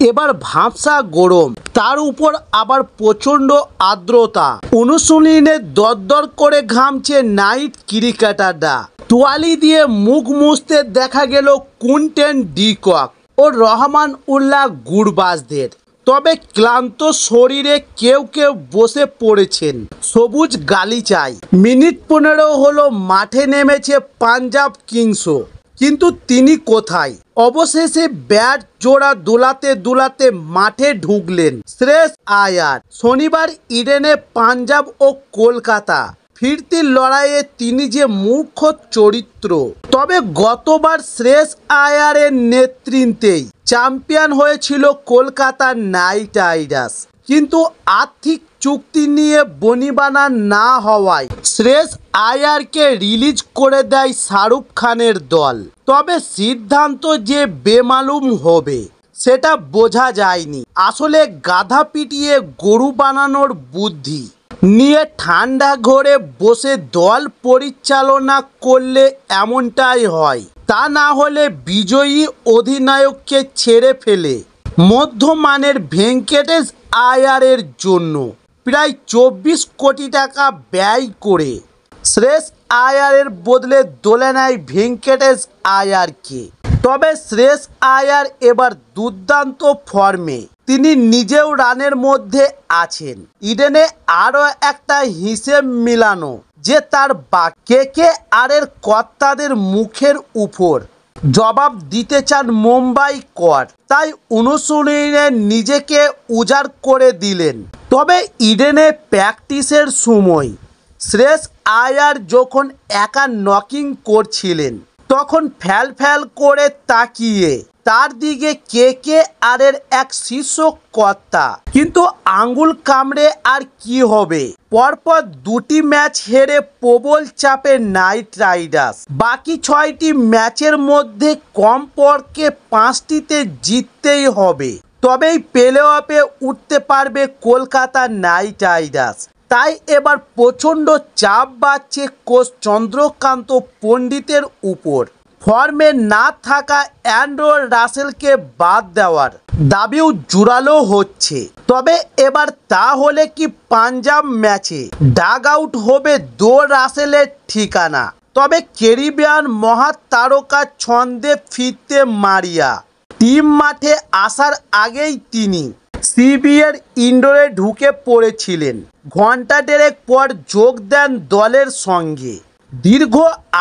এবার ভাবসা গরম, তার উপর আবার প্রচণ্ড আর্দ্রতা। অনুশীলনে দরদর করে ঘামছে নাইট ক্রিকেটাররা। তোয়ালি দিয়ে মুখ মুছতে দেখা গেল কুইন্টন ডি কক ও রহমান উল্লাহ গুরবাজদের। তবে ক্লান্ত শরীরে কেউ কেউ বসে পড়েছেন সবুজ গালিচায়। মিনিট 15 হলো মাঠে নেমেছে পাঞ্জাব কিংসও, কিন্তু তিনি কোথায়? অবশেষে ব্যাট জোড়া দোলাতে দোলাতে মাঠে ঢুকলেন শ্রেয়স আয়ার। শনিবার ইডেনে পাঞ্জাব ও কলকাতা ফিরতির লড়াইয়ে তিনি যে মুখ্য চরিত্র। তবে গতবার শ্রেয়স আয়ারের নেতৃত্বেই চ্যাম্পিয়ন হয়েছিল কলকাতা নাইট রাইডার্স, কিন্তু আর্থিক চুক্তি নিয়ে বনিবানা না হওয়ায় শ্রেয়স আয়ারকে রিলিজ করে দেয় শাহরুখ খানের দল। তবে সিদ্ধান্ত যে বেমালুম হবে সেটা বোঝা যায়নি। আসলে গাধা পিটিয়ে গরু বানানোর বুদ্ধি নিয়ে ঠান্ডা ঘরে বসে দল পরিচালনা করলে এমনটাই হয়। তা না হলে বিজয়ী অধিনায়ককে ছেড়ে ফেলে মধ্যমানের ভেঙ্কটেশ আয়ারের জন্য প্রায় 24 কোটি টাকা ব্যয় করে শ্রেয়স আয়ারের বদলে দলে নেয় ভেঙ্কটেশ আয়ারকে। তবে শ্রেয়স আয়ার এবার দুর্দান্ত ফর্মে, তিনি নিজেও রানের মধ্যে আছেন। ইডেনে আরও একটা হিসেব মিলানো যে তার কেকেআরের কর্তাদের মুখের উপর জবাব দিতে চান মুম্বাই কর, তাই অনুশীলনে নিজেকে উজাড় করে দিলেন। তবে ইডেনে প্র্যাকটিসের সময় শ্রেয়স আয়ার যখন একা নকিং করছিলেন তখন ফ্যাল ফ্যাল করে তাকিয়ে তার দিকে কেকেআরের এক শীর্ষ কর্তা, কিন্তু আঙ্গুল কামড়ে আর কি হবে। পরপর 2টি ম্যাচ হেরে প্রবল চাপে নাইট রাইডার্স। বাকি 6টি ম্যাচের মধ্যে কমপক্ষে 5টিতে জিততেই হবে, তবেই প্লে অফে উঠতে পারবে কলকাতা নাইট রাইডার্স। তাই এবার প্রচণ্ড চাপ বাড়ছে কোচ চন্দ্রকান্ত পণ্ডিতের উপর। ফর্মে না থাকা অ্যান্ড্রে রাসেলকে বাদ দেওয়ার দাবিও জোরালো হচ্ছে। তবে এবার তাহলে কি পাঞ্জাব ম্যাচে ডাগ আউট হবে রাসেলের ঠিকানা? তবে ক্যারিবিয়ান মহাতারকা ছন্দে ফিরতে মারিয়া টিম মাঠে আসার আগেই তিনি সিবিএর ইনডোরে ঢুকে পড়েছিলেন। ঘণ্টা দেড়েক পর যোগ দেন দলের সঙ্গে। দীর্ঘ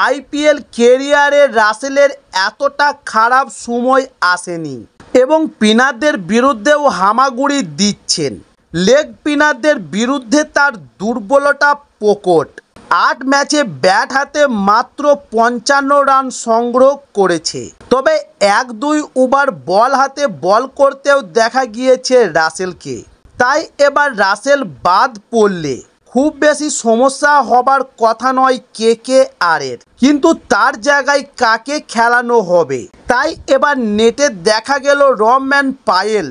আইপিএল ক্যারিয়ারে রাসেলের এতটা খারাপ সময় আসেনি এবং স্পিনারদের বিরুদ্ধেও হামাগুড়ি দিচ্ছেন। লেগ স্পিনারদের বিরুদ্ধে তার দুর্বলতা প্রকট। 8 ম্যাচে ব্যাট হাতে মাত্র 55 রান সংগ্রহ করেছে। তবে 1-2 ওভার বল হাতে বল করতেও দেখা গিয়েছে রাসেলকে। তাই এবার রাসেল বাদ পড়লে খুব বেশি সমস্যা হবার কথা নয় কেকেআরের, কিন্তু তার জায়গায় কাকে খেলানো হবে তাই এবার নেটে দেখা গেল রহমান পায়েল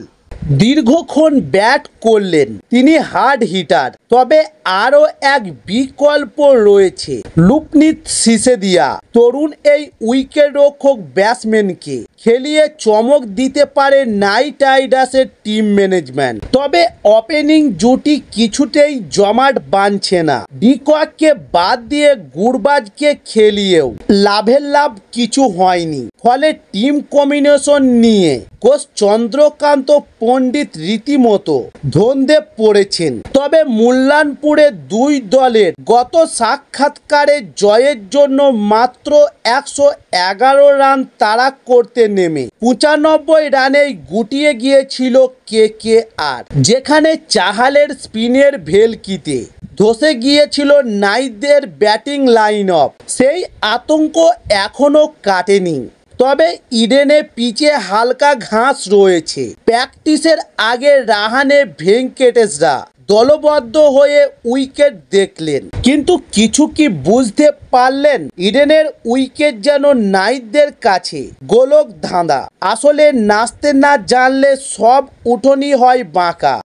দীর্ঘক্ষণ ব্যাট করলেন। তিনি হার্ড হিটার। তবে আরও এক বিকল্প রয়েছে লুকনিত সিসোদিয়া। তরুণ এই উইকেটরক্ষক ব্যাটসম্যানকে খেলিয়ে চমক দিতে পারে নাইট রাইডার্সের টিম ম্যানেজমেন্ট। তবে ওপেনিং জুটি কিছুতেই জমাট বাঁধছে না। ডি কককে বাদ দিয়ে গুরবাজকে খেলিয়েও লাভের লাভ কিছু হয়নি। ফলে টিম কম্বিনেশন নিয়ে কোচ চন্দ্রকান্ত পণ্ডিত রীতিমতো ধন্দে পড়েছেন। তবে মুল্লানপুরে দুই দলের গত সাক্ষাৎকারে জয়ের জন্য মাত্র 111 রান তাড়া করতে নেমে 95 রানেই গুটিয়ে গিয়েছিল কেকেআর, যেখানে চাহালের স্পিনের ভেলকিতে ধসে গিয়েছিল নাইটদের ব্যাটিং লাইন আপ। সেই আতঙ্ক এখনও কাটেনি। তবে ইডেনে পিচে হালকা ঘাস রয়েছে। প্র্যাকটিসের আগে রাহানে ভেঙ্কটেশরা দলবদ্ধ হয়ে উইকেট দেখলেন, কিন্তু কিছু কি বুঝতে পারলেন? ইডেনের উইকেট যেন নাইটদের কাছে গোলক ধাঁধা। আসলে নাচতে না জানলে সব উঠোনি হয় বাঁকা।